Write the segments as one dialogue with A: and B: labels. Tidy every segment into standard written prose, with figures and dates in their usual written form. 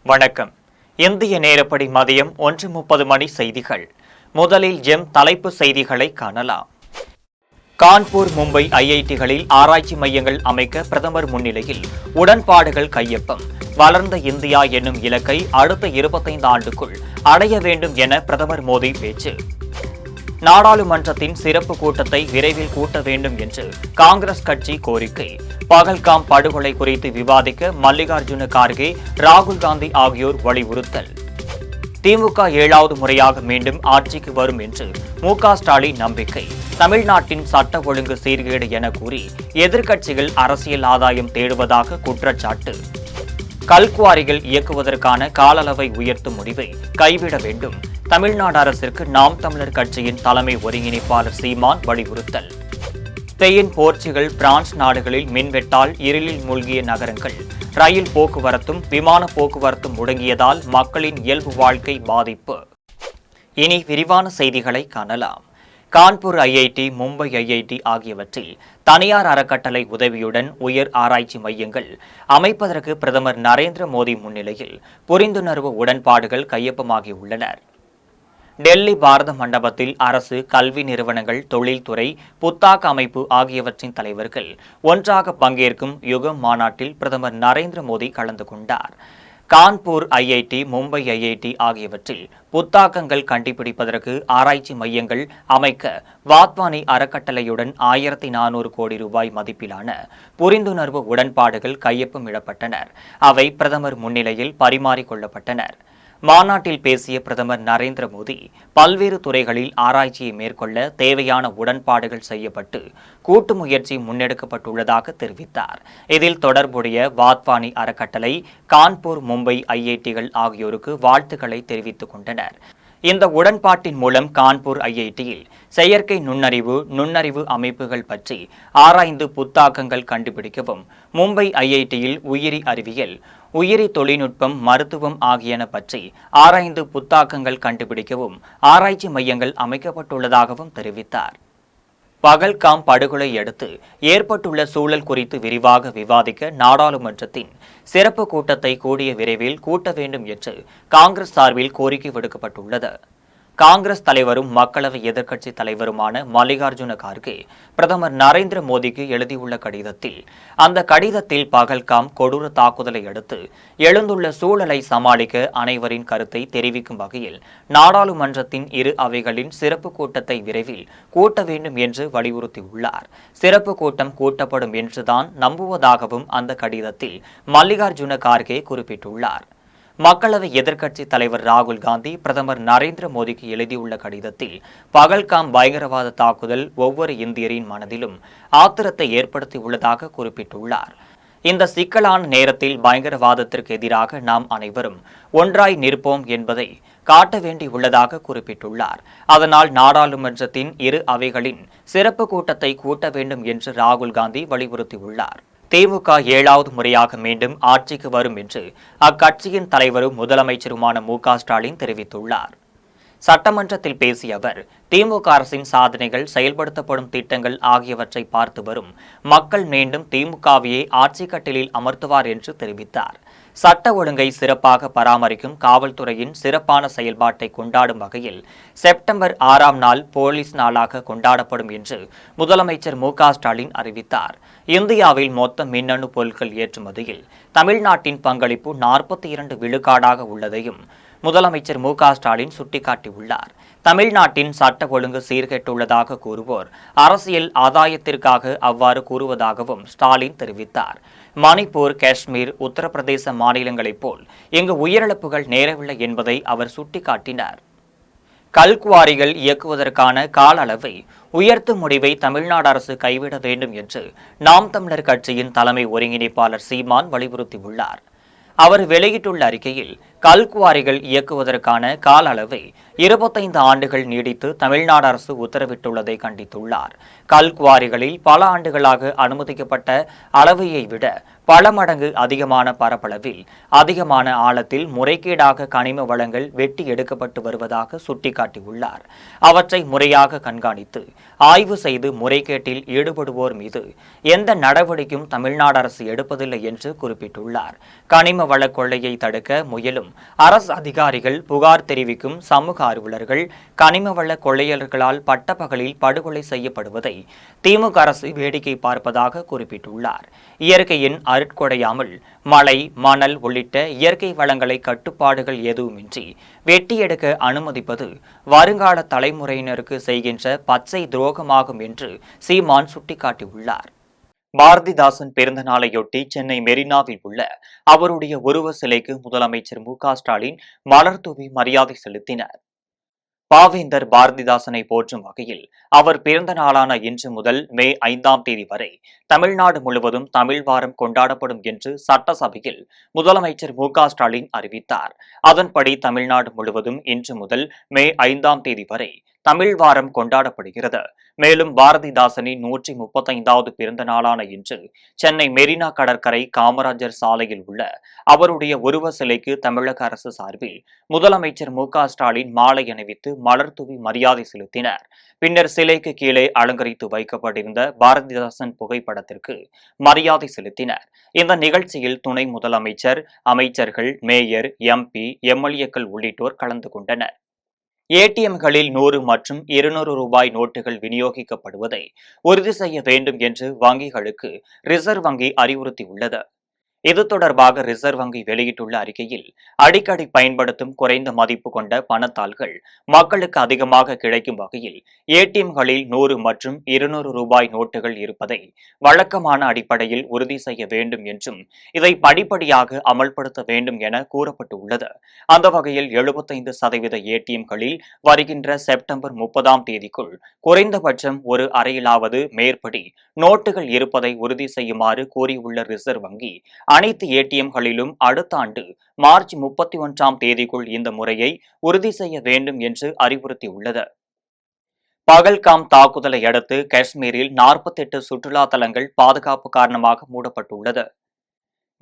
A: வணக்கம். இந்திய நேரப்படி மதியம் 1:30 மணி செய்திகள். முதலில் தலைப்பு செய்திகளை காணலாம். கான்பூர், மும்பை ஐஐடிகளில் ஆராய்ச்சி மையங்கள் அமைக்க பிரதமர் முன்னிலையில் உடன்பாடுகள் கையொப்பம். வளர்ந்த இந்தியா என்னும் இலக்கை அடுத்த 25 ஆண்டுக்குள் அடைய வேண்டும் என பிரதமர் மோடி பேச்சு. நாடாளுமன்றத்தின் சிறப்பு கூட்டத்தை விரைவில் கூட்ட வேண்டும் என்று காங்கிரஸ் கட்சி கோரிக்கை. பகல்காம் படுகொலை குறித்து விவாதிக்க மல்லிகார்ஜுன கார்கே, ராகுல் காந்தி ஆகியோர் வலியுறுத்தல். திமுக 7வது முறையாக மீண்டும் ஆட்சிக்கு வரும் என்று மு.க.ஸ்டாலின் நம்பிக்கை. தமிழ்நாட்டின் சட்ட ஒழுங்கு சீர்கேடு என கூறி எதிர்க்கட்சிகள் அரசியல் ஆதாயம் தேடுவதாக குற்றச்சாட்டு. கல்குவாரிகள் இயக்குவதற்கான கால அளவை உயர்த்தும் முடிவை கைவிட வேண்டும். தமிழ்நாடு அரசிற்கு நாம் தமிழர் கட்சியின் தலைமை ஒருங்கிணைப்பாளர் சீமான் வலியுறுத்தல். ஸ்பெயின், போர்ச்சுகல், பிரான்ஸ் நாடுகளில் மின்வெட்டால் இருளில் மூழ்கிய நகரங்கள். ரயில் போக்குவரத்தும் விமான போக்குவரத்தும் முடங்கியதால் மக்களின் இயல்பு வாழ்க்கை பாதிப்பு. இனி விரிவான செய்திகளை காணலாம். கான்பூர் ஐஐடி, மும்பை ஐஐடி ஆகியவற்றில் தனியார் அறக்கட்டளை உதவியுடன் உயர் ஆராய்ச்சி மையங்கள் அமைப்பதற்கு பிரதமர் நரேந்திர மோடி முன்னிலையில் புரிந்துணர்வு உடன்பாடுகள் கையொப்பமாகியுள்ளன. டெல்லி பாரத மண்டபத்தில் அரசு, கல்வி நிறுவனங்கள், தொழில்துறை, புத்தாக்க அமைப்பு ஆகியவற்றின் தலைவர்கள் ஒன்றாக பங்கேற்கும் யுகம் மாநாட்டில் பிரதமர் நரேந்திர மோடி கலந்து கொண்டார். கான்பூர் ஐஐடி, மும்பை ஐஐடி ஆகியவற்றில் புத்தாக்கங்கள் கண்டுபிடிப்பதற்கு ஆராய்ச்சி மையங்கள் அமைக்க வாத்வானி அறக்கட்டளையுடன் 1400 கோடி ரூபாய் மதிப்பிலான புரிந்துணர்வு உடன்பாடுகள் கையொப்பமிடப்பட்டன. அவை பிரதமர் முன்னிலையில் பரிமாறிக்கொள்ளப்பட்டன. மாநாட்டில் பேசிய பிரதமர் நரேந்திர மோடி, பல்வேறு துறைகளில் ஆராய்ச்சியை மேற்கொள்ள தேவையான உடன்பாடுகள் செய்யப்பட்டு கூட்டு முயற்சி முன்னெடுக்கப்பட்டுள்ளதாக தெரிவித்தார். இதில் தொடர்புடைய வாத்வானி அறக்கட்டளை, கான்பூர், மும்பை ஐஐடிகள் ஆகியோருக்கு வாழ்த்துக்களை தெரிவித்துக் கொண்டனர். இந்த உடன்பாட்டின் மூலம் கான்பூர் ஐஐடியில் செயற்கை நுண்ணறிவு அமைப்புகள் பற்றி ஆராய்ந்து புத்தாக்கங்கள் கண்டுபிடிக்கவும், மும்பை ஐஐடியில் உயிரி அறிவியல், உயிரி தொழில்நுட்பம், மருத்துவம் ஆகியன பற்றி ஆராய்ந்து புத்தாக்கங்கள் கண்டுபிடிக்கவும் ஆராய்ச்சி மையங்கள் அமைக்கப்பட்டுள்ளதாகவும் தெரிவித்தார். பகல்காம் படுகொலை அடுத்து ஏற்பட்டுள்ள சூழல் குறித்து விரிவாக விவாதிக்க நாடாளுமன்றத்தின் சிறப்பு கூட்டத்தை கூடிய விரைவில் கூட்ட வேண்டும் என்று காங்கிரஸ் சார்பில் கோரிக்கை விடுக்கப்பட்டுள்ளது. காங்கிரஸ் தலைவரும் மக்களவை எதிர்க்கட்சித் தலைவருமான மல்லிகார்ஜுன கார்கே பிரதமர் நரேந்திர மோடிக்கு எழுதியுள்ள கடிதத்தில், அந்த கடிதத்தில் பகல்காம் கொடூர தாக்குதலை அடுத்து எழுந்துள்ள சூழலை சமாளிக்க அனைவரின் கருத்தை தெரிவிக்கும் வகையில் நாடாளுமன்றத்தின் இரு அவைகளின் சிறப்பு கூட்டத்தை விரைவில் கூட்ட வேண்டும் என்று வலியுறுத்தியுள்ளார். சிறப்பு கூட்டம் கூட்டப்படும் என்றுதான் நம்புவதாகவும் அந்த கடிதத்தில் மல்லிகார்ஜுன கார்கே குறிப்பிட்டுள்ளார். மக்களவை எதிர்க்கட்சித் தலைவர் ராகுல் காந்தி பிரதமர் நரேந்திர மோடிக்கு எழுதியுள்ள கடிதத்தில், பகல்காம் பயங்கரவாத தாக்குதல் ஒவ்வொரு இந்தியரின் மனதிலும் ஆத்திரத்தை ஏற்படுத்தியுள்ளதாக குறிப்பிட்டுள்ளார். இந்த சிக்கலான நேரத்தில் பயங்கரவாதத்திற்கு எதிராக நாம் அனைவரும் ஒன்றாய் நிற்போம் என்பதை காட்ட வேண்டியுள்ளதாக குறிப்பிட்டுள்ளார். அதனால் நாடாளுமன்றத்தின் இரு அவைகளின் சிறப்பு கூட்டத்தை கூட்ட வேண்டும் என்று ராகுல் காந்தி வலியுறுத்தியுள்ளார். திமுக 7வது முறையாக மீண்டும் ஆட்சிக்கு வரும் என்று அக்கட்சியின் தலைவரும் முதலமைச்சருமான மு.க.ஸ்டாலின் தெரிவித்துள்ளார். சட்டமன்றத்தில் பேசிய அவர், திமுக அரசின் சாதனைகள், செயல்படுத்தப்படும் திட்டங்கள் ஆகியவற்றை பார்த்து வரும் மக்கள் மீண்டும் திமுகவையே ஆட்சி கட்டிலில் அமர்த்துவார் என்று தெரிவித்தார். சட்ட ஒழுங்கை சிறப்பாக பராமரிக்கும் காவல்துறையின் சிறப்பான செயல்பாட்டை கொண்டாடும் வகையில் செப்டம்பர் 6ஆம் நாள் போலீஸ் நாளாக கொண்டாடப்படும் என்று முதலமைச்சர் மு.க.ஸ்டாலின் அறிவித்தார். இந்தியாவில் மொத்த மின்னணு பொருட்கள் ஏற்றுமதியில் தமிழ்நாட்டின் பங்களிப்பு 42 விழுக்காடாக உள்ளதையும் முதலமைச்சர் மு.க.ஸ்டாலின் சுட்டிக்காட்டியுள்ளார். தமிழ்நாட்டின் சட்ட ஒழுங்கு சீர்கெட்டுள்ளதாக கூறுவோர் அரசியல் ஆதாயத்திற்காக அவ்வாறு கூறுவதாகவும் ஸ்டாலின் தெரிவித்தார். மணிப்பூர், காஷ்மீர், உத்தரப்பிரதேச மாநிலங்களைப் போல் இங்கு உயிரிழப்புகள் நேரவில்லை என்பதை அவர் சுட்டிக்காட்டினார். கல்குவாரிகள் இயக்குவதற்கான கால அளவை உயர்த்தும் முடிவை தமிழ்நாடு அரசு கைவிட வேண்டும் என்று நாம் தமிழர் கட்சியின் தலைமை ஒருங்கிணைப்பாளர் சீமான் வலியுறுத்தியுள்ளார். அவர் வெளியிட்டுள்ள அறிக்கையில், கல்குவாரிகள் இயக்குவதற்கான கால அளவை 25 ஆண்டுகள் நீடித்து தமிழ்நாடு அரசு உத்தரவிட்டுள்ளதை கண்டித்துள்ளார். கல்குவாரிகளில் பல ஆண்டுகளாக அனுமதிக்கப்பட்ட அளவையை விட பல மடங்கு அதிகமான பரப்பளவில் அதிகமான ஆழத்தில் முறைகேடாக கனிம வளங்கள் வெட்டி எடுக்கப்பட்டு வருவதாக சுட்டிக்காட்டியுள்ளார். அவற்றை முறையாக கண்காணித்து ஆய்வு செய்து முறைகேட்டில் ஈடுபடுவோர் மீது எந்த நடவடிக்கையும் தமிழ்நாடு அரசு எடுப்பதில்லை என்று குறிப்பிட்டுள்ளார். கனிம வள கொள்ளையை தடுக்க முயலும் அரசு அதிகாரிகள், புகார் தெரிவிக்கும் சமூக ஆர்வலர்கள் கனிம வள கொள்ளையர்களால் பட்டப்பகலில் படுகொலை செய்யப்படுவதை திமுக அரசு வேடிக்கை பார்ப்பதாக குறிப்பிட்டுள்ளார். இயற்கையின் அருட்கொடையாமல் மழை, மணல் உள்ளிட்ட இயற்கை வளங்களை கட்டுப்பாடுகள் எதுவுமின்றி வெட்டி எடுக்க அனுமதிப்பது வருங்கால தலைமுறையினருக்கு செய்கின்ற பச்சை துரோகமாகும் என்று சீமான் சுட்டிக்காட்டியுள்ளார். பாரதிதாசன் பிறந்த நாளையொட்டி சென்னை மெரினாவில் உள்ள அவருடைய உருவ சிலைக்கு முதலமைச்சர் மு.க.ஸ்டாலின் மலர் தூவி மரியாதை செலுத்தினார். பாவேந்தர் பாரதிதாசனை போற்றும் வகையில் அவர் பிறந்த நாளான இன்று முதல் மே 5ஆம் தேதி வரை தமிழ்நாடு முழுவதும் தமிழ் வாரம் கொண்டாடப்படும் என்று சட்டசபையில் முதலமைச்சர் மு.க.ஸ்டாலின் அறிவித்தார். அதன்படி தமிழ்நாடு முழுவதும் இன்று முதல் மே 5ஆம் தேதி வரை தமிழ் வாரம் கொண்டாடப்படுகிறது. மேலும் பாரதிதாசனின் 135வது பிறந்த நாளான இன்று சென்னை மெரினா கடற்கரை காமராஜர் சாலையில் உள்ள அவருடைய உருவ சிலைக்கு தமிழக அரசு சார்பில் முதலமைச்சர் மு.க.ஸ்டாலின் மாலை அணிவித்து மலர் தூவி மரியாதை செலுத்தினர். பின்னர் சிலைக்கு கீழே அலங்கரித்து வைக்கப்பட்டிருந்த பாரதிதாசன் புகைப்படத்திற்கு மரியாதை செலுத்தினர். இந்த நிகழ்ச்சியில் துணை முதலமைச்சர், அமைச்சர்கள், மேயர், எம்பி, எம்எல்ஏக்கள் உள்ளிட்டோர் கலந்து கொண்டனர். ஏடிஎம்களில் 100 மற்றும் 200 ரூபாய் நோட்டுகள் விநியோகிக்கப்படுவதை உறுதி செய்ய வேண்டும் என்று வங்கிகளுக்கு ரிசர்வ் வங்கி அறிவுறுத்தியுள்ளது. இது தொடர்பாக ரிசர்வ் வங்கி வெளியிட்டுள்ள அறிக்கையில், அடிக்கடி பயன்படுத்தும் குறைந்த மதிப்பு கொண்ட பணத்தாள்கள் மக்களுக்கு அதிகமாக கிடைக்கும் வகையில் ஏடிஎம்களில் 100 மற்றும் 200 ரூபாய் நோட்டுகள் இருப்பதை வழக்கமான அடிப்படையில் உறுதி செய்ய வேண்டும் என்றும் இதை படிப்படியாக அமல்படுத்த வேண்டும் என கூறப்பட்டுள்ளது. அந்த வகையில் 75% ஏடிஎம்களில் வருகின்ற செப்டம்பர் 30ஆம் தேதிக்குள் குறைந்தபட்சம் ஒரு அறையிலாவது மேற்படி நோட்டுகள் இருப்பதை உறுதி செய்யுமாறு கூறியுள்ள ரிசர்வ் வங்கி, அனைத்து ஏடிஎம்களிலும் அடுத்த ஆண்டு மார்ச் 31ஆம் தேதிக்குள் இந்த முறையை உறுதி செய்ய வேண்டும் என்று அறிவுறுத்தியுள்ளது. பகல்காம் தாக்குதலை அடுத்து காஷ்மீரில் 48 சுற்றுலா தலங்கள் பாதுகாப்பு காரணமாக மூடப்பட்டுள்ளது.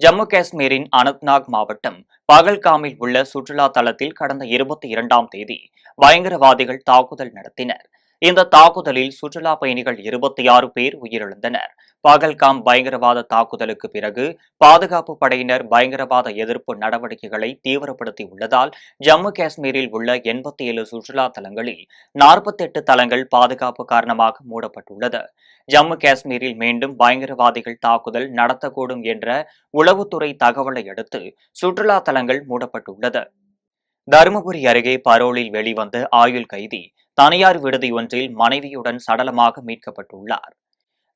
A: ஜம்மு காஷ்மீரின் அனந்த்நாக் மாவட்டம் பகல்காமில் உள்ள சுற்றுலா தலத்தில் கடந்த 22ஆம் தேதி பயங்கரவாதிகள் தாக்குதல் நடத்தினர். இந்த தாக்குதலில் சுற்றுலா பயணிகள் 26 பேர் உயிரிழந்தனர். பகல்காம் பயங்கரவாத தாக்குதலுக்கு பிறகு பாதுகாப்பு படையினர் பயங்கரவாத எதிர்ப்பு நடவடிக்கைகளை தீவிரப்படுத்தியுள்ளதால் ஜம்மு காஷ்மீரில் உள்ள 87 சுற்றுலா தலங்களில் 48 தலங்கள் பாதுகாப்பு காரணமாக மூடப்பட்டுள்ளது. ஜம்மு காஷ்மீரில் மீண்டும் பயங்கரவாதிகள் தாக்குதல் நடத்தக்கூடும் என்ற உளவுத்துறை தகவலை அடுத்து சுற்றுலா தலங்கள் மூடப்பட்டுள்ளது. தருமபுரி அருகே பரோலில் வெளிவந்த ஆயுள் கைதி தனியார் விடுதி ஒன்றில் மனைவியுடன் சடலமாக மீட்கப்பட்டுள்ளார்.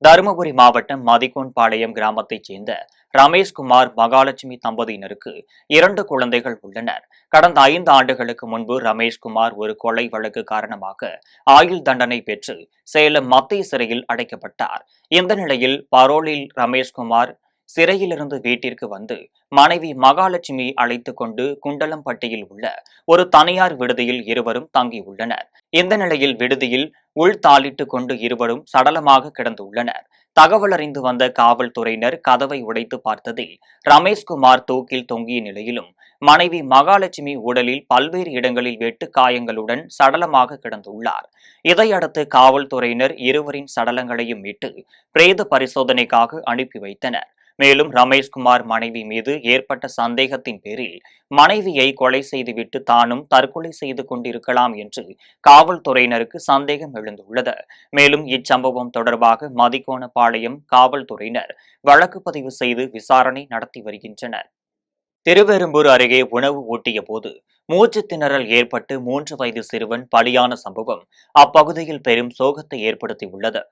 A: தருமபுரி மாவட்டம் மதிகோன்பாளையம் கிராமத்தைச் சேர்ந்த ரமேஷ்குமார், மகாலட்சுமி தம்பதியினருக்கு 2 குழந்தைகள் உள்ளனர். கடந்த 5 ஆண்டுகளுக்கு முன்பு ரமேஷ்குமார் ஒரு கொலை வழக்கு காரணமாக ஆயுள் தண்டனை பெற்று சேலம் மத்திய சிறையில் அடைக்கப்பட்டார். இந்த நிலையில் பரோலில் ரமேஷ்குமார் சிறையிலிருந்து வீட்டிற்கு வந்து மனைவி மகாலட்சுமி அழைத்துக் கொண்டு குண்டலம்பட்டியில் உள்ள ஒரு தனியார் விடுதியில் இருவரும் தங்கியுள்ளனர். இந்த நிலையில் விடுதியில் உள்தாளிட்டுக் கொண்டு இருவரும் சடலமாக கிடந்துள்ளனர். தகவல் அறிந்து வந்த காவல்துறையினர் கதவை உடைத்து பார்த்ததில் ரமேஷ்குமார் தூக்கில் தொங்கிய நிலையிலும் மனைவி மகாலட்சுமி உடலில் பல்வேறு இடங்களில் வெட்டு காயங்களுடன் சடலமாக கிடந்துள்ளார். இதையடுத்து காவல்துறையினர் இருவரின் சடலங்களையும் மீட்டு பிரேத பரிசோதனைக்காக அனுப்பி வைத்தனர். மேலும் ரமேஷ்குமார் மனைவி மீது ஏற்பட்ட சந்தேகத்தின் பேரில் மனைவியை கொலை செய்துவிட்டு தானும் தற்கொலை செய்து கொண்டிருக்கலாம் என்று காவல்துறையினருக்கு சந்தேகம் எழுந்துள்ளது. மேலும் இச்சம்பவம் தொடர்பாக மதிகோணப்பாளையம் காவல்துறையினர் வழக்கு பதிவு செய்து விசாரணை நடத்தி வருகின்றனர். திருவெரும்பூர் அருகே உணவு ஊட்டிய போது மூச்சு திணறல் ஏற்பட்டு 3 வயது சிறுவன் பலியான சம்பவம் அப்பகுதியில் பெரும் சோகத்தை ஏற்படுத்தியுள்ளது.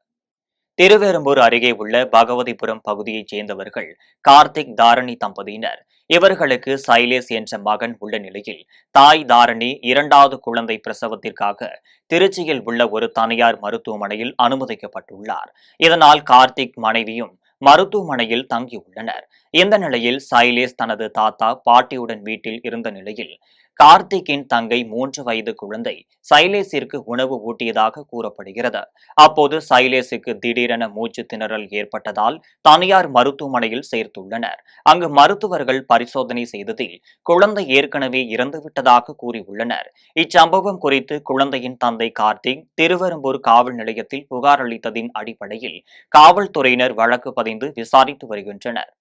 A: திருவெரும்பூர் அருகே உள்ள பகவதிபுரம் பகுதியைச் சேர்ந்தவர்கள் கார்த்திக், தாரணி தம்பதியினர். இவர்களுக்கு சைலேஷ் என்ற மகன் உள்ள நிலையில் தாய் தாரணி 2வது குழந்தை பிரசவத்திற்காக திருச்சியில் உள்ள ஒரு தனியார் மருத்துவமனையில் அனுமதிக்கப்பட்டுள்ளார். இதனால் கார்த்திக் மனைவியும் மருத்துவமனையில் தங்கியுள்ளனர். இந்த நிலையில் சைலேஷ் தனது தாத்தா பாட்டியுடன் வீட்டில் இருந்த நிலையில் கார்த்திக்கின் தங்கை 3 வயது குழந்தை சைலேஷிற்கு உணவு ஊட்டியதாக கூறப்படுகிறது. அப்போது சைலேஷுக்கு திடீரென மூச்சு திணறல் ஏற்பட்டதால் தனியார் மருத்துவமனையில் சேர்த்துள்ளனர். அங்கு மருத்துவர்கள் பரிசோதனை செய்ததில் குழந்தை ஏற்கனவே இறந்துவிட்டதாக கூறியுள்ளனர். இச்சம்பவம் குறித்து குழந்தையின் தந்தை கார்த்திக் திருவெரும்பூர் காவல் நிலையத்தில் புகார் அளித்ததின் அடிப்படையில் காவல்துறையினர் வழக்கு பதிந்து விசாரித்து வருகின்றனர்.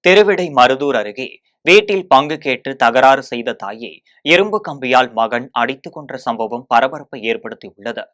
A: திருவிடை மருதூர் அருகே வீட்டில் பங்கு கேட்டு தகராறு செய்த தாயை இரும்பு கம்பியால் மகன் அடித்துக் கொன்ற சம்பவம் பரபரப்பை ஏற்படுத்தியுள்ளது.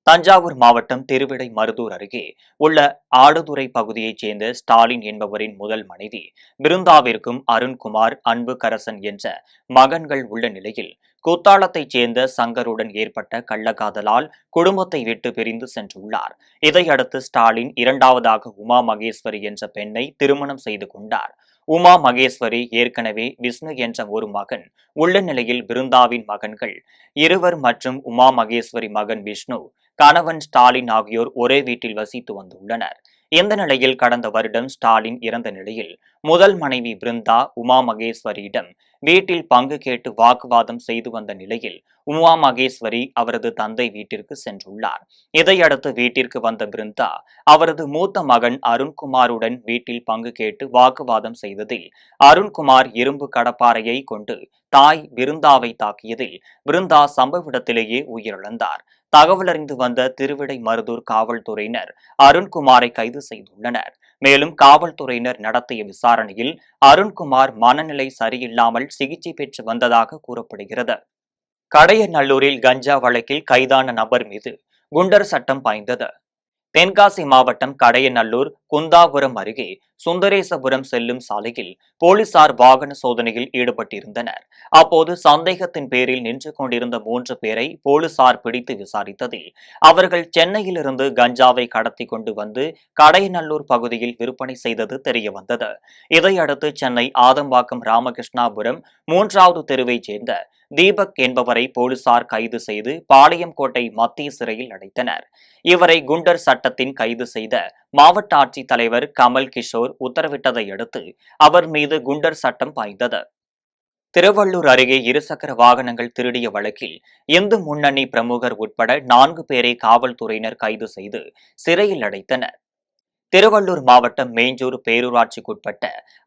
A: தஞ்சாவூர் மாவட்டம் திருவிடை மருதூர் அருகே உள்ள ஆடுதுறை பகுதியைச் சேர்ந்த ஸ்டாலின் என்பவரின் முதல் மனைவி பிருந்தாவிற்கும் அருண்குமார், அன்புக்கரசன் என்ற மகன்கள் உள்ள நிலையில் குத்தாலத்தைச் சேர்ந்த சங்கருடன் ஏற்பட்ட கள்ளக்காதலால் குடும்பத்தை விட்டு பிரிந்து சென்றுள்ளார். இதையடுத்து ஸ்டாலின் இரண்டாவதாக உமா மகேஸ்வரி என்ற பெண்ணை திருமணம் செய்து கொண்டார். உமா மகேஸ்வரி ஏற்கனவே விஷ்ணு என்ற ஒரு மகன் உள்ள நிலையில் பிருந்தாவின் மகன்கள் இருவர் மற்றும் உமா மகேஸ்வரி மகன் விஷ்ணு, கணவன் ஸ்டாலின் ஆகியோர் ஒரே வீட்டில் வசித்து வந்துள்ளனர். இந்த நிலையில் கடந்த வருடம் ஸ்டாலின் இறந்த நிலையில் முதல் மனைவி பிருந்தா உமா மகேஸ்வரியிடம் வீட்டில் பங்கு கேட்டு வாக்குவாதம் செய்து வந்த நிலையில் உமா மகேஸ்வரி அவரது தந்தை வீட்டிற்கு சென்றுள்ளார். இதையடுத்து வீட்டிற்கு வந்த பிருந்தா அவரது மூத்த மகன் அருண்குமாருடன் வீட்டில் பங்கு கேட்டு வாக்குவாதம் செய்ததில் அருண்குமார் இரும்பு கடப்பாறையை கொண்டு தாய் பிருந்தாவை தாக்கியதில் பிருந்தா சம்பவ இடத்திலேயே உயிரிழந்தார். தகவலறிந்து வந்த திருவிடை மருதூர் காவல்துறையினர் அருண்குமாரை கைது செய்துள்ளனர். மேலும் காவல்துறையினர் நடத்திய விசாரணையில் அருண்குமார் மனநிலை சரியில்லாமல் சிகிச்சை பெற்று வந்ததாக கூறப்படுகிறது. கடையநல்லூரில் கஞ்சா வழக்கில் கைதான நபர் மீது குண்டர் சட்டம் பாய்ந்தது. தென்காசி மாவட்டம் கடையநல்லூர் குந்தாபுரம் அருகே சுந்தரேசபுரம் செல்லும் சாலையில் போலீசார் வாகன சோதனையில் ஈடுபட்டிருந்தனர். அப்போது சந்தேகத்தின் பேரில் நின்று கொண்டிருந்த 3 பேரை போலீசார் பிடித்து விசாரித்ததில் அவர்கள் சென்னையிலிருந்து கஞ்சாவை கடத்தி கொண்டு வந்து கடையநல்லூர் பகுதியில் விற்பனை செய்தது தெரியவந்தது. இதையடுத்து சென்னை ஆதம்பாக்கம் ராமகிருஷ்ணாபுரம் 3வது தெருவைச் சேர்ந்த தீபக் என்பவரை போலீசார் கைது செய்து பாளையங்கோட்டை மத்திய சிறையில் அடைத்தனர். இவரை குண்டர் சட்டத்தின் கைது செய்த மாவட்ட ஆட்சித் தலைவர் கமல் கிஷோர் உத்தரவிட்டதை அடுத்து அவர் மீது குண்டர் சட்டம் பாய்ந்தது. திருவள்ளூர் அருகே இருசக்கர வாகனங்கள் திருடிய வழக்கில் இந்து முன்னணி பிரமுகர் உட்பட 4 பேரை காவல்துறையினர் கைது செய்து சிறையில் அடைத்தனர். திருவள்ளூர் மாவட்டம் மேஞ்சூர் பேரூராட்சிக்குட்பட்ட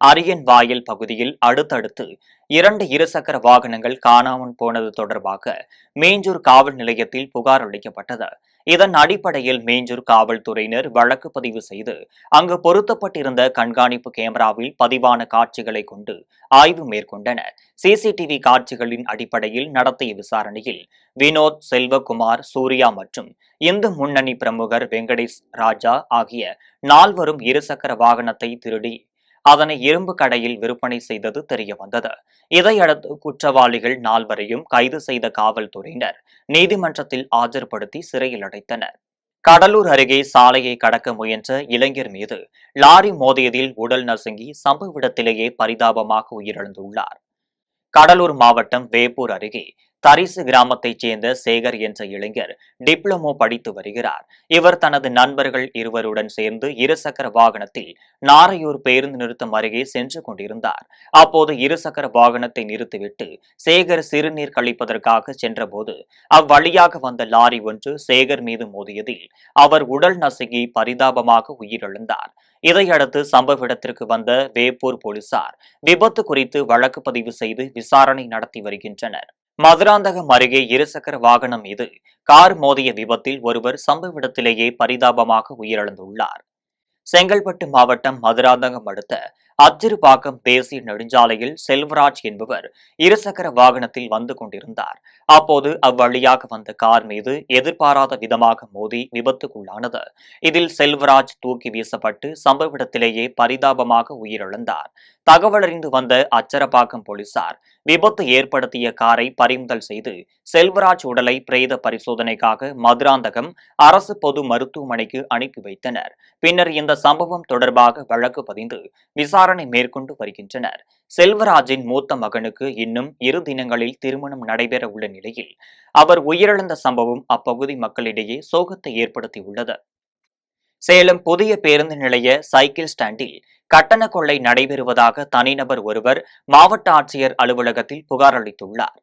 A: அரியன் வாயல் பகுதியில் அடுத்தடுத்து 2 இருசக்கர வாகனங்கள் காணாமல் போனது தொடர்பாக மேஞ்சூர் காவல் நிலையத்தில் புகார் அளிக்கப்பட்டது. இதன் அடிப்படையில் மேஞ்சூர் காவல்துறையினர் வழக்கு பதிவு செய்து அங்கு பொருத்தப்பட்டிருந்த கண்காணிப்பு கேமராவில் பதிவான காட்சிகளை கொண்டு ஆய்வு மேற்கொண்டனர். சிசிடிவி காட்சிகளின் அடிப்படையில் நடத்திய விசாரணையில் வினோத், செல்வகுமார், சூர்யா மற்றும் இந்து முன்னணி பிரமுகர் வெங்கடேஷ் ராஜா ஆகிய 4 இருசக்கர வாகனத்தை திருடி அதனை இரும்பு கடையில் விற்பனை செய்தது தெரியவந்தது. இதையடுத்து குற்றவாளிகள் 4 கைது செய்த காவல்துறையினர் நீதிமன்றத்தில் ஆஜர்படுத்தி சிறையில் அடைத்தனர். கடலூர் அருகே சாலையை கடக்க முயன்ற இளைஞர் மீது லாரி மோதியதில் உடல் நசுங்கி சம்பவ இடத்திலேயே பரிதாபமாக உயிரிழந்துள்ளார். கடலூர் மாவட்டம் வேப்பூர் அருகே தரிசு கிராமத்தைச் சேர்ந்த சேகர் என்ற இளைஞர் டிப்ளமோ படித்து வருகிறார். இவர் தனது நண்பர்கள் இருவருடன் சேர்ந்து இருசக்கர வாகனத்தில் நாரையூர் பேருந்து நிறுத்தம் அருகே சென்று கொண்டிருந்தார். அப்போது இருசக்கர வாகனத்தை நிறுத்திவிட்டு சேகர் சிறுநீர் கழிப்பதற்காக சென்றபோது அவ்வழியாக வந்த லாரி ஒன்று சேகர் மீது மோதியதில் அவர் உடல் நசுங்கி பரிதாபமாக உயிரிழந்தார். இதையடுத்து சம்பவ இடத்திற்கு வந்த வேப்பூர் போலீசார் விபத்து குறித்து வழக்கு பதிவு செய்து விசாரணை நடத்தி வருகின்றனர். மதுராந்தகம் அருகே இருசக்கர வாகனம் மீது கார் மோதிய விபத்தில் ஒருவர் சம்பவ இடத்திலேயே பரிதாபமாக உயிரிழந்துள்ளார். செங்கல்பட்டு மாவட்டம் மதுராந்தகம் அடுத்த அச்சிறுபாக்கம் தேசிய நெடுஞ்சாலையில் செல்வராஜ் என்பவர் இருசக்கர வாகனத்தில் வந்து கொண்டிருந்தார். அப்போது அவ்வழியாக வந்த கார் மீது எதிர்பாராத விதமாக மோதி விபத்துக்குள்ளானது. இதில் செல்வராஜ் தூக்கி வீசப்பட்டு சம்பவ இடத்திலேயே பரிதாபமாக உயிரிழந்தார். தகவலறிந்து வந்த அச்சரப்பாக்கம் போலீசார் விபத்து ஏற்படுத்திய காரை பறிமுதல் செய்து செல்வராஜ் உடலை பிரேத பரிசோதனைக்காக மதுராந்தகம் அரசு பொது மருத்துவமனைக்கு அனுப்பி வைத்தனர். பின்னர் இந்த சம்பவம் தொடர்பாக வழக்கு பதிந்து விசாரணை மேற்கொண்டு வருகின்றனர். செல்வராஜின் மூத்த மகனுக்கு இன்னும் 2 தினங்களில் திருமணம் நடைபெற உள்ள நிலையில் அவர் உயிரிழந்த சம்பவம் அப்பகுதி மக்களிடையே சோகத்தை ஏற்படுத்தியுள்ளது. சேலம் புதிய பேருந்து நிலைய சைக்கிள் ஸ்டாண்டில் கட்டண கொள்ளை நடைபெறுவதாக தனிநபர் ஒருவர் மாவட்ட ஆட்சியர் அலுவலகத்தில் புகார் அளித்துள்ளார்.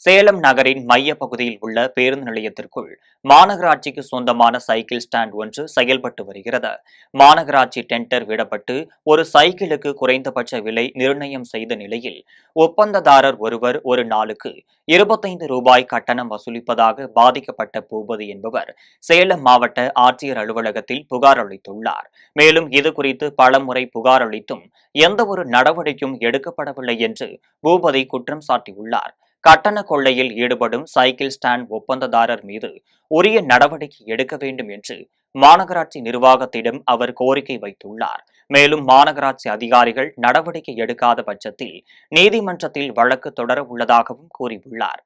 A: சேலம் நகரின் மைய பகுதியில் உள்ள பேருந்து நிலையத்திற்குள் மாநகராட்சிக்கு சொந்தமான சைக்கிள் ஸ்டாண்ட் ஒன்று செயல்பட்டு வருகிறது. மாநகராட்சி டெண்டர் விடப்பட்டு ஒரு சைக்கிளுக்கு குறைந்தபட்ச விலை நிர்ணயம் செய்த நிலையில் ஒப்பந்ததாரர் ஒருவர் ஒரு நாளுக்கு 25 ரூபாய் கட்டணம் வசூலிப்பதாக பாதிக்கப்பட்ட பூபதி என்பவர் சேலம் மாவட்ட ஆட்சியர் அலுவலகத்தில் புகார் அளித்துள்ளார். மேலும் இதுகுறித்து பலமுறை புகார் அளித்தும் எந்தவொரு நடவடிக்கையும் எடுக்கப்படவில்லை என்று பூபதி குற்றம் சாட்டியுள்ளார். கட்டண கொள்ளையில் ஈடுபடும் சைக்கிள் ஸ்டாண்ட் ஒப்பந்ததாரர் மீது உரிய நடவடிக்கை எடுக்க வேண்டும் என்று மாநகராட்சி நிர்வாகத்திடம் அவர் கோரிக்கை வைத்துள்ளார். மேலும் மாநகராட்சி அதிகாரிகள் நடவடிக்கை எடுக்காத பட்சத்தில் நீதிமன்றத்தில் வழக்கு தொடர உள்ளதாகவும் கூறியுள்ளார்.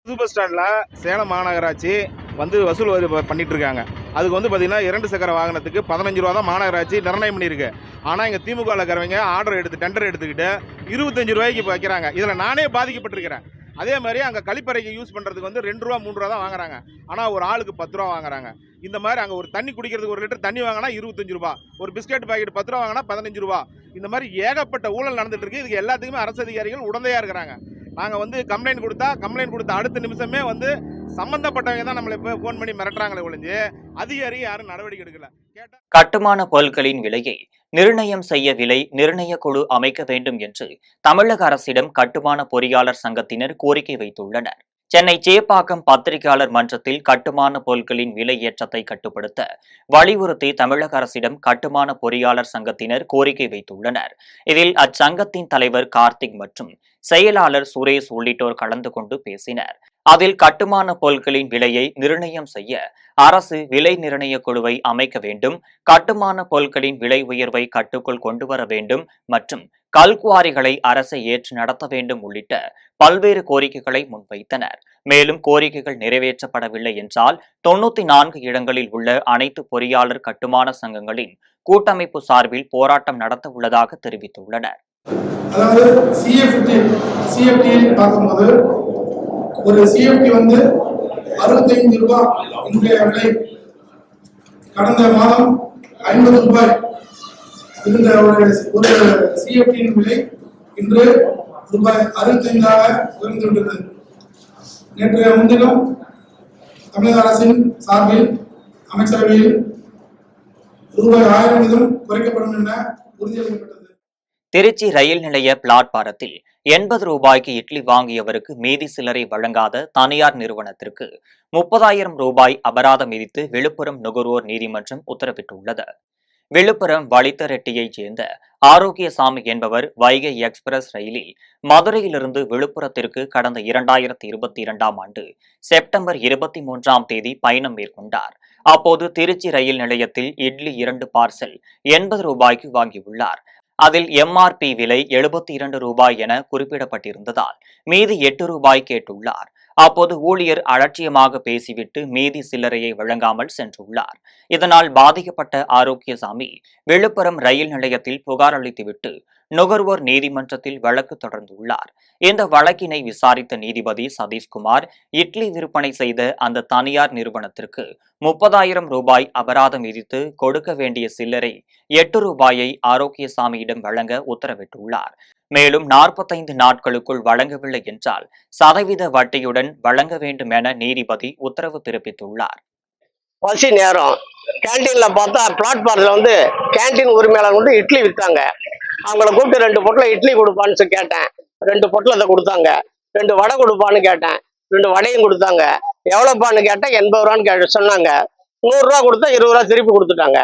B: புது பஸ் ஸ்டாண்ட்ல சேலம் மாநகராட்சி வசூல் பண்ணிட்டு இருக்காங்க. அதுக்கு பாத்தீங்கன்னா 2 சக்கர வாகனத்துக்கு 15 ரூபா தான் மாநகராட்சி நிர்ணயம் பண்ணியிருக்கு. ஆனா இங்க திமுக இருக்கிறவங்க ஆர்டர் எடுத்து டெண்டர் எடுத்துக்கிட்டு 25 ரூபாய்க்கு வைக்கிறாங்க. இதுல நானே பாதிக்கப்பட்டிருக்கிறேன். அதே மாதிரி அங்கே கழிப்பறைக்கு யூஸ் பண்ணுறதுக்கு 2 ரூபா 3 ரூபா தான் வாங்குறாங்க. ஆனால் ஒரு ஆளுக்கு 10 ரூபா வாங்குறாங்க. இந்த மாதிரி அங்கே ஒரு தண்ணி குடிக்கிறதுக்கு 1 லிட்டர் தண்ணி வாங்கினா 25 ரூபா, ஒரு பிஸ்கட் பாக்கெட் 10 ரூபா வாங்கினா 15 ரூபா. இந்த மாதிரி ஏகப்பட்ட ஊழல் நடந்துட்டு இருக்கு. இதுக்கு எல்லாத்துக்குமே அரசு அதிகாரிகள் உடந்தையா இருக்கிறாங்க. நாங்கள் கம்ப்ளைண்ட் கொடுத்த அடுத்த நிமிஷமே சம்பந்தப்பட்டவங்க தான் நம்மளை இப்போ ஃபோன் பண்ணி மிரட்டுறாங்களே ஒழிஞ்சு அதிகாரி யாரும் நடவடிக்கை எடுக்கல.
A: கட்டுமான பொருட்களின் விலையை நிர்ணயம் செய்ய விலை நிர்ணய குழு அமைக்க வேண்டும் என்று தமிழக அரசிடம் கட்டுமான பொறியாளர் சங்கத்தினர் கோரிக்கை வைத்துள்ளனர். சென்னை சேப்பாக்கம் பத்திரிகையாளர் மன்றத்தில் கட்டுமான பொருட்களின் விலை ஏற்றத்தை கட்டுப்படுத்த வலியுறுத்தி தமிழக அரசிடம் கட்டுமான பொறியாளர் சங்கத்தினர் கோரிக்கை வைத்துள்ளனர். இதில் அச்சங்கத்தின் தலைவர் கார்த்திக் மற்றும் செயலாளர் சுரேஷ் உள்ளிட்டோர் கலந்து கொண்டு பேசினர். அதில் கட்டுமான பொருட்களின் விலையை நிர்ணயம் செய்ய அரசு விலை நிர்ணய குழுவை அமைக்க வேண்டும், கட்டுமான பொருட்களின் விலை உயர்வை கட்டுக்குள் கொண்டுவர வேண்டும் மற்றும் கல்குவாரிகளை அரசை ஏற்று நடத்த வேண்டும் உள்ளிட்ட பல்வேறு கோரிக்கைகளை முன்வைத்தனர். மேலும் கோரிக்கைகள் நிறைவேற்றப்படவில்லை என்றால் 94 இடங்களில் உள்ள அனைத்து பொறியாளர் கட்டுமான சங்கங்களின் கூட்டமைப்பு சார்பில் போராட்டம் நடத்த உள்ளதாக தெரிவித்துள்ளனர்.
C: அதாவது சிஎஃப்டி பார்க்கும்போது ஒரு சிஎஃப்டி 65 ரூபாய் இன்றைய விலை, கடந்த மாதம் 50 ரூபாய் இருந்த ஒரு சிஎஃப்டியின் விலை இன்று ரூபாய் 65ஆக உயர்ந்துள்ளது. நேற்றைய முன்தினம் தமிழக அரசின் சார்பில் அமைச்சரவையில் ரூபாய் 1000 வீதம் குறைக்கப்படும் என உறுதியளிக்கப்பட்டது.
A: திருச்சி ரயில் நிலைய பிளாட்பாரத்தில் 80 ரூபாய்க்கு இட்லி வாங்கியவருக்கு மீதி சிலரை வழங்காத தனியார் நிறுவனத்திற்கு 30,000 ரூபாய் அபராதம் விதித்து விழுப்புரம் நுகர்வோர் நீதிமன்றம் உத்தரவிட்டுள்ளது. விழுப்புரம் வளித்தரெட்டியைச் சேர்ந்த ஆரோக்கியசாமி என்பவர் வைகை எக்ஸ்பிரஸ் ரயிலில் மதுரையிலிருந்து விழுப்புரத்திற்கு கடந்த 2022ஆம் ஆண்டு செப்டம்பர் 23ஆம் தேதி பயணம் மேற்கொண்டார். அப்போது திருச்சி ரயில் நிலையத்தில் இட்லி 2 பார்சல் 80 ரூபாய்க்கு வாங்கியுள்ளார். அதில் எம்ஆர்பி விலை 72 ரூபாய் என குறிப்பிடப்பட்டிருந்ததால் மீதி 8 ரூபாய் கேட்டுள்ளார். அப்போது ஊழியர் அலட்சியமாக பேசிவிட்டு மீதி சில்லறையை வழங்காமல் சென்றுள்ளார். இதனால் பாதிக்கப்பட்ட ஆரோக்கியசாமி விழுப்புரம் ரயில் நிலையத்தில் புகார் அளித்துவிட்டு நுகர்வோர் நீதிமன்றத்தில் வழக்கு தொடர்ந்துள்ளார். இந்த வழக்கினை விசாரித்த நீதிபதி சதீஷ்குமார் இட்லி விற்பனை செய்த அந்த தனியார் நிறுவனத்திற்கு 30,000 ரூபாய் அபராதம் விதித்து கொடுக்க வேண்டிய சில்லறை 8 ரூபாயை ஆரோக்கியசாமியிடம் வழங்க உத்தரவிட்டுள்ளார். மேலும் 45 நாட்களுக்குள் வழங்கவில்லை என்றால் சதவீத வட்டியுடன் வழங்க வேண்டும் என நீதிபதி உத்தரவு பிறப்பித்துள்ளார்.
D: பசி நேரம் கேன்டீன்ல பார்த்தா பிளாட்பார்ம்ல கேன்டீன் உரிமையாளர் இட்லி வித்தாங்க. அவங்கள கூப்பிட்டு 2 பொட்டலை இட்லி கொடுப்பான்னு கேட்டேன். 2 பொட்டலத்தை கொடுத்தாங்க. 2 வடை கொடுப்பான்னு கேட்டேன். 2 வடையும் கொடுத்தாங்க. எவ்வளவுப்பான்னு கேட்டேன். 80 ரூபான்னு சொன்னாங்க. 100 ரூபா கொடுத்தா 20 ரூபா திருப்பி கொடுத்துட்டாங்க.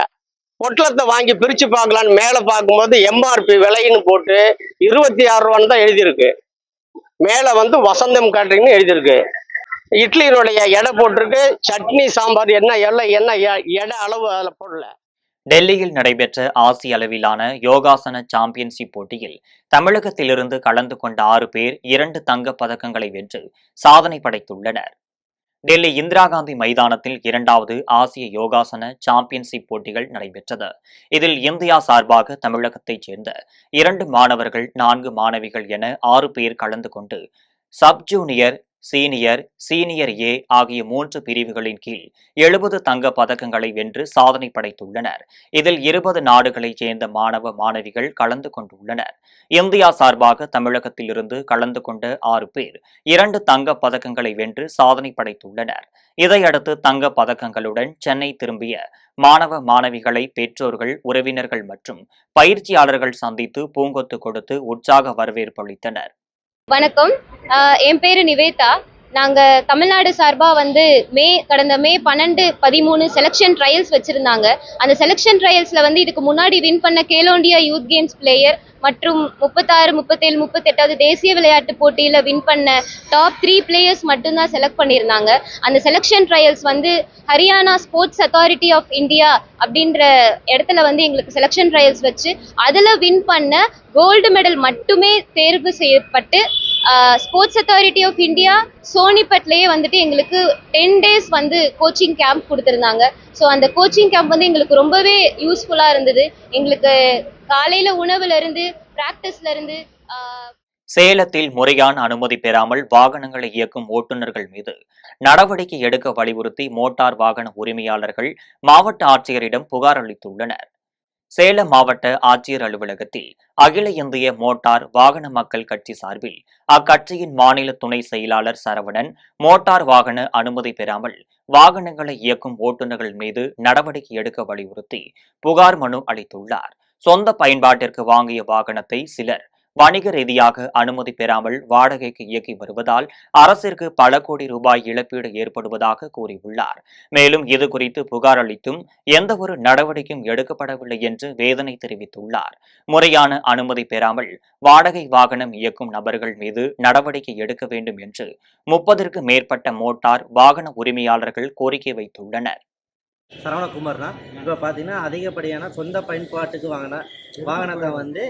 D: பொட்டலத்தை வாங்கி பிரிச்சு பார்க்கலான்னு மேல பார்க்கும்போது எம்ஆர்பி விலைன்னு போட்டு 26 ரூபான்னு தான் எழுதியிருக்கு. மேல வசந்தம் கேட்டரிங்னு எழுதியிருக்கு. இட்லியினுடைய எடை போட்டிருக்கு. சட்னி சாம்பார் என்ன எடை அளவு அதில் போடல.
A: டெல்லியில் நடைபெற்ற ஆசிய அளவிலான யோகாசன சாம்பியன்ஷிப் போட்டியில் தமிழகத்திலிருந்து கலந்து கொண்ட 6 பேர் 2 தங்கப் பதக்கங்களை வென்று சாதனை படைத்துள்ளனர். டெல்லி இந்திரா காந்தி மைதானத்தில் 2வது ஆசிய யோகாசன சாம்பியன்ஷிப் போட்டிகள் நடைபெற்றது. இதில் இந்தியா சார்பாக தமிழகத்தைச் சேர்ந்த 2 மாணவர்கள் 4 மாணவிகள் என 6 பேர் கலந்து கொண்டு சப் ஜூனியர் சீனியர், சீனியர் ஏ ஆகிய 3 பிரிவுகளின் கீழ் 70 தங்க பதக்கங்களை வென்று சாதனை படைத்துள்ளனர். இதில் 20 நாடுகளைச் சேர்ந்த மாணவ மாணவிகள் கலந்து கொண்டுள்ளனர். இந்தியா சார்பாக தமிழகத்திலிருந்து கலந்து கொண்ட 6 பேர் 2 தங்க பதக்கங்களை வென்று சாதனை படைத்துள்ளனர். இதையடுத்து தங்க பதக்கங்களுடன் சென்னை திரும்பிய மாணவ மாணவிகளை பெற்றோர்கள், உறவினர்கள் மற்றும் பயிற்சியாளர்கள் சந்தித்து பூங்கொத்து கொடுத்து உற்சாக வரவேற்பு அளித்தனர்.
E: வணக்கம். என் பேரு நிவேதா. நாங்க தமிழ்நாடு சார்பா வந்து கடந்த மே 12, 13 செலெக்ஷன் ட்ரையல்ஸ் வச்சிருந்தாங்க. அந்த செலெக்ஷன் ட்ரையல்ஸ்ல வந்து இதுக்கு முன்னாடி வின் பண்ண Khelo India youth games player மற்றும் 36, 37, 38வது தேசிய விளையாட்டு போட்டியில வின் பண்ண டாப் 3 பிளேயர்ஸ் மட்டும்தான் செலக்ட் பண்ணியிருந்தாங்க. அந்த செலெக்ஷன் ட்ரையல்ஸ் வந்து Haryana sports authority of India அப்படின்ற இடத்துல வந்து எங்களுக்கு செலெக்ஷன் ட்ரையல்ஸ் வச்சு அதில் வின் பண்ண கோல்டு மெடல் மட்டுமே தேர்வு செய்யப்பட்டு ஸ்போர்ட்ஸ் அத்தாரிட்டி ஆஃப் இந்தியா சோனிபட்லேயே வந்துட்டு எங்களுக்கு 10 days வந்து கோச்சிங் கேம்ப் கொடுத்துருந்தாங்க. ஸோ அந்த கோச்சிங் கேம்ப் வந்து எங்களுக்கு ரொம்பவே யூஸ்ஃபுல்லாக இருந்தது. எங்களுக்கு காலையில் உணவுலேருந்து ப்ராக்டிஸ்லேருந்து
A: சேலத்தில் முறையான அனுமதி பெறாமல் வாகனங்களை இயக்கும் ஓட்டுநர்கள் மீது நடவடிக்கை எடுக்க வலியுறுத்தி மோட்டார் வாகன உரிமையாளர்கள் மாவட்ட ஆட்சியரிடம் புகார் அளித்துள்ளனர். சேலம் மாவட்ட ஆட்சியர் அலுவலகத்தில் அகில இந்திய மோட்டார் வாகன மக்கள் கட்சி சார்பில் அக்கட்சியின் மாநில துணை செயலாளர் சரவணன் மோட்டார் வாகன அனுமதி பெறாமல் வாகனங்களை இயக்கும் ஓட்டுநர்கள் மீது நடவடிக்கை எடுக்க வலியுறுத்தி புகார் மனு அளித்துள்ளார். சொந்த பயன்பாட்டிற்கு வாங்கிய வாகனத்தை சிலர் வணிக ரீதியாக அனுமதி பெறாமல் வாடகைக்கு இயக்கி வருவதால் அரசிற்கு பல கோடி ரூபாய் இழப்பீடு ஏற்படுவதாக கூறியுள்ளார். மேலும் இதுகுறித்து புகார் அளித்தும் எந்தவொரு நடவடிக்கையும் எடுக்கப்படவில்லை என்று வேதனை தெரிவித்துள்ளார். முறையான அனுமதி பெறாமல் வாடகை வாகனம் இயக்கும் நபர்கள் மீது நடவடிக்கை எடுக்க வேண்டும் என்று 30க்கும் மேற்பட்ட மோட்டார் வாகன உரிமையாளர்கள் கோரிக்கை வைத்துள்ளனர்.
F: சரவணகுமார்னா இப்போ பார்த்தீங்கன்னா அதிகப்படியான சொந்த பயன்பாட்டுக்கு வாகனத்தை வந்து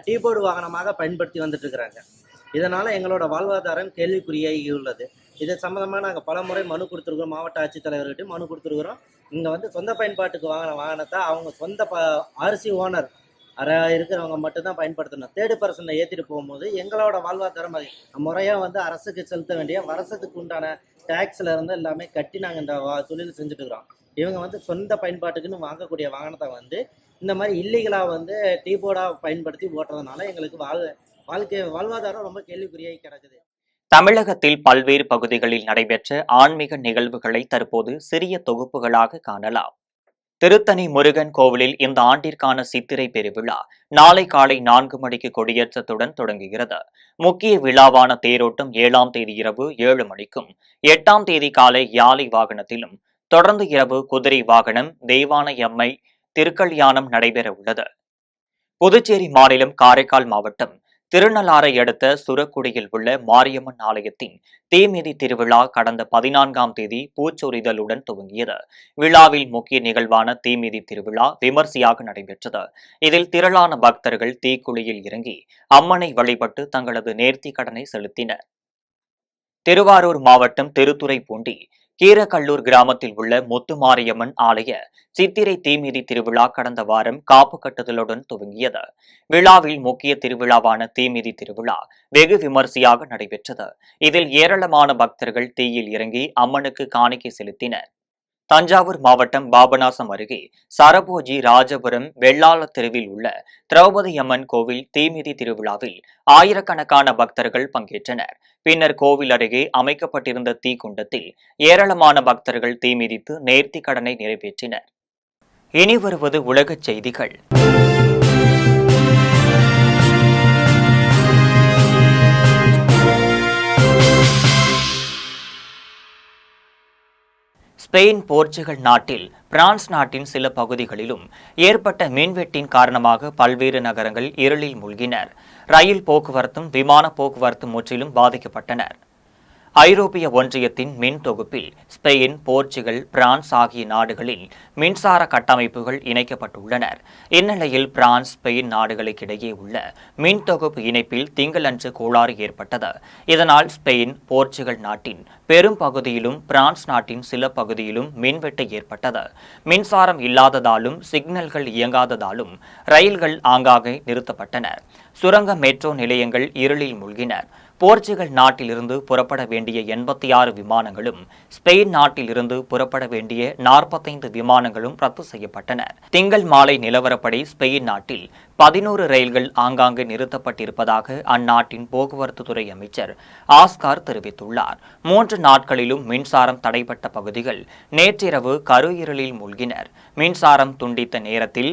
F: டீபோர்டு வாகனமாக பயன்படுத்தி வந்துட்டு இருக்கிறாங்க. இதனால் எங்களோட வாழ்வாதாரம் கேள்விக்குறியாகி உள்ளது. இது சம்மந்தமாக நாங்கள் பல முறை மனு கொடுத்துருக்குறோம். மாவட்ட ஆட்சித்தலைவர்கிட்ட மனு கொடுத்துருக்குறோம். இங்கே வந்து சொந்த பயன்பாட்டுக்கு வாகனத்தை அவங்க சொந்த ஆர்சி ஓனர் இருக்கிறவங்க மட்டும்தான் பயன்படுத்தணும். தேர்டு பர்சனில் ஏற்றிட்டு போகும்போது எங்களோட வாழ்வாதாரம் முறையாக வந்து அரசுக்கு செலுத்த வேண்டிய வருஷத்துக்கு உண்டான டேக்ஸில் இருந்து எல்லாமே கட்டி நாங்கள் இந்த தொழில் செஞ்சுட்டு இருக்கிறோம். இவங்க வந்து சொந்த பயன்பாட்டுக்குன்னு வாங்கக்கூடிய வாகனத்தை வந்து இந்த மாதிரி இல்லீகலாக வந்து டீபோர்டாக பயன்படுத்தி ஓட்டுறதுனால எங்களுக்கு வாழ்வாதாரம் ரொம்ப கேள்விக்குறியாகி கிடக்குது.
A: தமிழகத்தில் பல்வேறு பகுதிகளில் நடைபெற்ற ஆன்மீக நிகழ்வுகளை தற்போது சிறிய தொகுப்புகளாக காணலாம். திருத்தணி முருகன் கோவிலில் இந்த ஆண்டிற்கான சித்திரை பெருவிழா நாளை காலை 4 மணிக்கு கொடியேற்றத்துடன் தொடங்குகிறது. முக்கிய விழாவான தேரோட்டம் 7ஆம் தேதி இரவு 7 மணிக்கும் 8ஆம் தேதி காலை யானை வாகனத்திலும் தொடர்ந்து இரவு குதிரை வாகனம், தெய்வானையம்மை திருக்கல்யாணம் நடைபெற உள்ளது. புதுச்சேரி மாநிலம் காரைக்கால் மாவட்டம் திருநள்ளாறை அடுத்த சுரக்குடியில் உள்ள மாரியம்மன் ஆலயத்தின் தீமிதி திருவிழா கடந்த 14ஆம் தேதி பூச்சொரிதலுடன் துவங்கியது. விழாவில் முக்கிய நிகழ்வான தீமிதி திருவிழா விமர்சையாக நடைபெற்றது. இதில் திரளான பக்தர்கள் தீக்குழியில் இறங்கி அம்மனை வழிபட்டு தங்களது நேர்த்தி கடனை செலுத்தினர். திருவாரூர் மாவட்டம் திருத்துறைப்பூண்டி கீரக்கல்லூர் கிராமத்தில் உள்ள முத்துமாரியம்மன் ஆலய சித்திரை தீமிதி திருவிழா கடந்த வாரம் காப்பு கட்டுதலுடன் துவங்கியது. விழாவில் முக்கிய திருவிழாவான தீமிதி திருவிழா வெகு விமர்சையாக நடைபெற்றது. இதில் ஏராளமான பக்தர்கள் தீயில் இறங்கி அம்மனுக்கு காணிக்கை செலுத்தினர். தஞ்சாவூர் மாவட்டம் பாபநாசம் அருகே சரபோஜி ராஜபுரம் வெள்ளாள தெருவில் உள்ள திரௌபதி அம்மன் கோவில் தீமிதி திருவிழாவில் ஆயிரக்கணக்கான பக்தர்கள் பங்கேற்றனர். பின்னர் கோவில் அருகே அமைக்கப்பட்டிருந்த தீக்குண்டத்தில் ஏராளமான பக்தர்கள் தீமிதித்து நேர்த்தி கடனை நிறைவேற்றினர். இனி வருவது உலகச் செய்திகள். ஸ்பெயின், போர்ச்சுகல் நாட்டில் பிரான்ஸ் நாட்டின் சில பகுதிகளிலும் ஏற்பட்ட மின்வெட்டின் காரணமாக பல்வேறு நகரங்கள் இருளில் மூழ்கினர். ரயில் போக்குவரத்தும் விமான போக்குவரத்தும் முற்றிலும் பாதிக்கப்பட்டனர். ஐரோப்பிய ஒன்றியத்தின் மின் தொகுப்பில் ஸ்பெயின், போர்ச்சுகல், பிரான்ஸ் ஆகிய நாடுகளில் மின்சார கட்டமைப்புகள் இணைக்கப்பட்டுள்ளனர். இந்நிலையில் பிரான்ஸ், ஸ்பெயின் நாடுகளுக்கிடையே உள்ள மின் தொகுப்பு இணைப்பில் திங்களன்று கோளாறு ஏற்பட்டது. இதனால் ஸ்பெயின், போர்ச்சுகல் நாட்டின் பெரும் பகுதியிலும் பிரான்ஸ் நாட்டின் சில பகுதியிலும் மின்வெட்டு ஏற்பட்டது. மின்சாரம் இல்லாததாலும் சிக்னல்கள் இயங்காததாலும் ரயில்கள் ஆங்காங்கே நிறுத்தப்பட்டன. சுரங்க மெட்ரோ நிலையங்கள் இருளில் மூழ்கின. போர்ச்சுகல் நாட்டிலிருந்து புறப்பட வேண்டிய 86 விமானங்களும் ஸ்பெயின் நாட்டிலிருந்து புறப்பட வேண்டிய 45 விமானங்களும் ரத்து செய்யப்பட்டன. திங்கள் மாலை நிலவரப்படி ஸ்பெயின் நாட்டில் 11 ரயில்கள் ஆங்காங்கு நிறுத்தப்பட்டிருப்பதாக அந்நாட்டின் போக்குவரத்து துறை அமைச்சர் ஆஸ்கார் தெரிவித்துள்ளார். 3 நாட்களிலும் மின்சாரம் தடைப்பட்ட பகுதிகள் நேற்றிரவு கருயிருளில் மூழ்கினர். மின்சாரம் துண்டித்த நேரத்தில்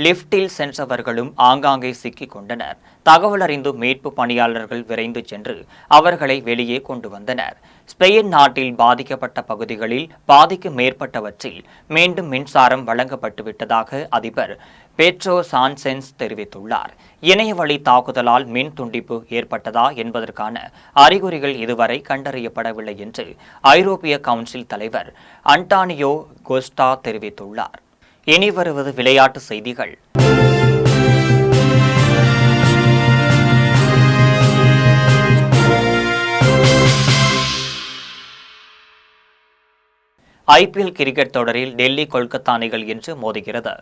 A: லிப்டில் சென்றவர்களும் ஆங்காங்கே சிக்கிக் கொண்டனர். தகவல் அறிந்து மீட்பு பணியாளர்கள் விரைந்து சென்று அவர்களை வெளியே கொண்டு வந்தனர். ஸ்பெயின் நாட்டில் பாதிக்கப்பட்ட பகுதிகளில் பாதிக்கு மேற்பட்டவற்றில் மீண்டும் மின்சாரம் வழங்கப்பட்டுவிட்டதாக அதிபர் பெட்ரோ சான்சென்ஸ் தெரிவித்துள்ளார். இணையவழி தாக்குதலால் மின் துண்டிப்பு ஏற்பட்டதா என்பதற்கான அறிகுறிகள் இதுவரை கண்டறியப்படவில்லை என்று ஐரோப்பிய கவுன்சில் தலைவர் அன்டானியோ கோஸ்டா தெரிவித்துள்ளார். இனி வருவது விளையாட்டு செய்திகள். ஐபிஎல் கிரிக்கெட் தொடரில் டெல்லி கொல்கத்தா அணிகள் இன்று மோதுகிறது.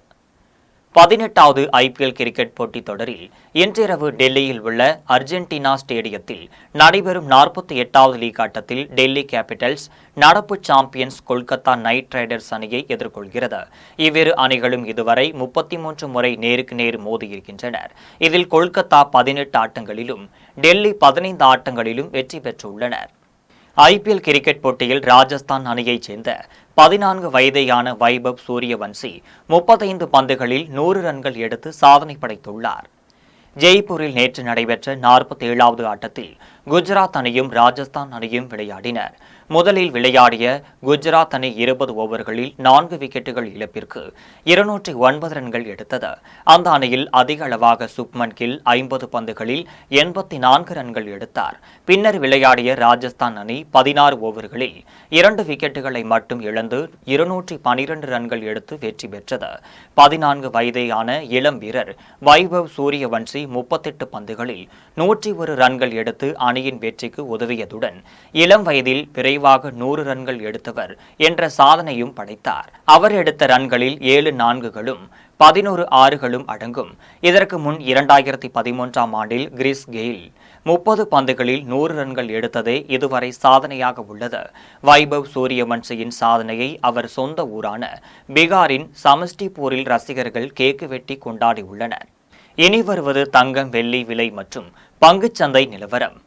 A: 18வது ஐபிஎல் கிரிக்கெட் போட்டித் தொடரில் இன்றிரவு டெல்லியில் உள்ள அர்ஜென்டினா ஸ்டேடியத்தில் நடைபெறும் 48வது லீக் ஆட்டத்தில் டெல்லி கேபிட்டல்ஸ் நடப்பு சாம்பியன்ஸ் கொல்கத்தா நைட் ரைடர்ஸ் அணியை எதிர்கொள்கிறது. இவ்விரு அணிகளும் இதுவரை 33 முறை நேருக்கு நேர் மோதியிருக்கின்றனர். இதில் கொல்கத்தா 18 ஆட்டங்களிலும் டெல்லி 15 ஆட்டங்களிலும் வெற்றி பெற்றுள்ளனர். ஐபிஎல் கிரிக்கெட் போட்டியில் ராஜஸ்தான் அணியைச் சேர்ந்த 14 வயதேயான வைபவ் சூரியவன்சி 35 பந்துகளில் 100 ரன்கள் எடுத்து சாதனை படைத்துள்ளார். ஜெய்ப்பூரில் நேற்று நடைபெற்ற 47வது ஆட்டத்தில் குஜராத் அணியும் ராஜஸ்தான் அணியும் விளையாடினர். முதலில் விளையாடிய குஜராத் அணி 20 ஓவர்களில் 4 விக்கெட்டுகள் இழப்பிற்கு 209 ரன்கள் எடுத்தது. அந்த அணியில் அதிக அளவாக சுப்மன் கில் 50 பந்துகளில் 84 ரன்கள் எடுத்தார். பின்னர் விளையாடிய ராஜஸ்தான் அணி 16 ஓவர்களில் 2 விக்கெட்டுகளை மட்டும் இழந்து 212 ரன்கள் எடுத்து வெற்றி பெற்றது. 14 வயதேயான இளம் வீரர் வைபவ் சூரியவன்சி 38 பந்துகளில் 101 ரன்கள் எடுத்து அணியின் வெற்றிக்கு உதவியதுடன் இளம் வயதில் விரைவாக 100 ரன்கள் எடுத்தவர் என்ற சாதனையும் படைத்தார். அவர் எடுத்த ரன்களில் 7 4களும் 11 6களும் அடங்கும். இதற்கு முன் 2013ஆம் ஆண்டில் கிறிஸ் கெயில் 30 பந்துகளில் 100 ரன்கள் எடுத்ததே இதுவரை சாதனையாக உள்ளது. வைபவ் சூரியவன்சியின் சாதனையை அவர் சொந்த ஊரான பீகாரின் சமஸ்டிபூரில் ரசிகர்கள் கேக்கு வெட்டி கொண்டாடியுள்ளனர். இனி வருவது தங்கம் வெள்ளி விலை மற்றும் பங்குச்சந்தை நிலவரம்.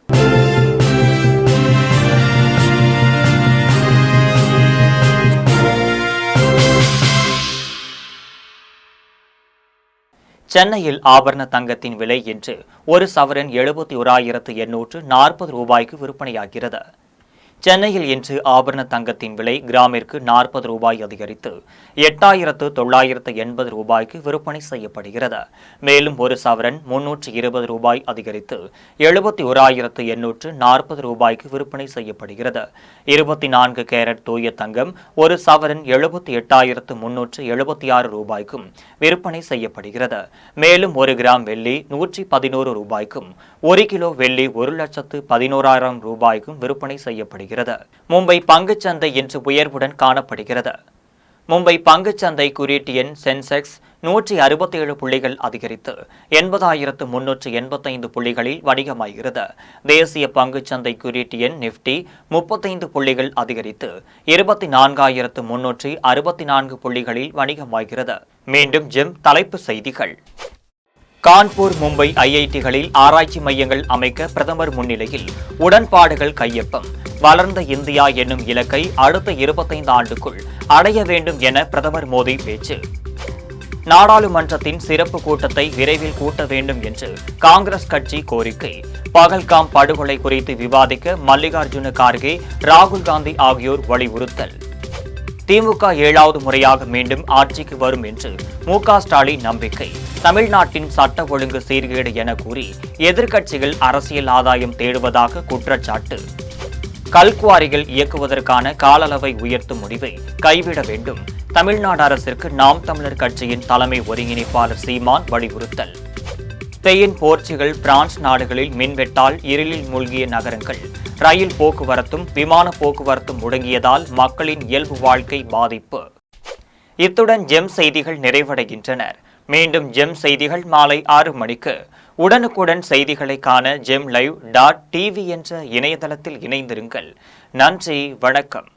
A: சென்னையில் ஆபரண தங்கத்தின் விலை இன்று ஒரு சவரன் 71,840 ரூபாய்க்கு விற்பனையாகிறது. சென்னையில் இன்று ஆபரண தங்கத்தின் விலை கிராமிற்கு 40 ரூபாய் அதிகரித்து 8,980 ரூபாய்க்கு விற்பனை செய்யப்படுகிறது. மேலும் ஒரு சவரன் 320 ரூபாய் அதிகரித்து 71,840 ரூபாய்க்கு விற்பனை செய்யப்படுகிறது. 24 கேரட் தூய தங்கம் ஒரு சவரன் 78,376 ரூபாய்க்கும் விற்பனை செய்யப்படுகிறது. மேலும் 1 கிராம் வெள்ளி 111 ரூபாய்க்கும் 1 கிலோ வெள்ளி 1,11,000 ரூபாய்க்கும் விற்பனை செய்யப்படுகிறது. மும்பை பங்குச்சந்தை இன்று உயர்வுடன் காணப்படுகிறது. மும்பை பங்குச்சந்தை குறியீட்டு எண் சென்செக்ஸ் 167 புள்ளிகள் அதிகரித்து 80,385 புள்ளிகளில் வணிகமாகிறது. தேசிய பங்குச்சந்தை குறியீட்டு எண் நிப்டி 35 புள்ளிகள் அதிகரித்து 24,364 புள்ளிகளில் வணிகமாகிறது. மீண்டும் ஜெம் தலைப்பு செய்திகள். கான்பூர் மும்பை ஐஐடிகளில் ஆராய்ச்சி மையங்கள் அமைக்க பிரதமர் முன்னிலையில் உடன்பாடுகள் கையொப்பம். வளர்ந்த இந்தியா என்னும் இலக்கை அடுத்த 25 ஆண்டுக்குள் அடைய வேண்டும் என பிரதமர் மோடி பேச்சு. நாடாளுமன்றத்தின் சிறப்பு கூட்டத்தை விரைவில் கூட்ட வேண்டும் என்று காங்கிரஸ் கட்சி கோரிக்கை. பகல்காம் படுகொலை குறித்து விவாதிக்க மல்லிகார்ஜுன கார்கே, ராகுல் காந்தி ஆகியோர் வலியுறுத்தல். திமுக 7வது முறையாக மீண்டும் ஆட்சிக்கு வரும் என்று மு.க. ஸ்டாலின் நம்பிக்கை. தமிழ்நாட்டின் சட்ட ஒழுங்கு சீர்கேடு என கூறி எதிர்க்கட்சிகள் அரசியல் ஆதாயம் தேடுவதாக குற்றச்சாட்டு. கல்குவாரிகள் இயக்குவதற்கான கால அளவை உயர்த்தும் முடிவை கைவிட வேண்டும். தமிழ்நாடு அரசிற்கு நாம் தமிழர் கட்சியின் தலைமை ஒருங்கிணைப்பாளர் சீமான் வலியுறுத்தல். ஸ்பெயின், போர்ச்சுகல், பிரான்ஸ் நாடுகளில் மின்வெட்டால் இருளில் மூழ்கிய நகரங்கள். ரயில் போக்குவரத்தும் விமான போக்குவரத்தும் முடங்கியதால் மக்களின் இயல்பு வாழ்க்கை பாதிப்பு. இத்துடன் ஜெம் செய்திகள் நிறைவடைகின்றன. மீண்டும் ஜெம் செய்திகள் மாலை 6 மணிக்கு. உடனுக்குடன் செய்திகளை காண gemlive.tv என்ற இணையதளத்தில் இணைந்திருங்கள். நன்றி, வணக்கம்.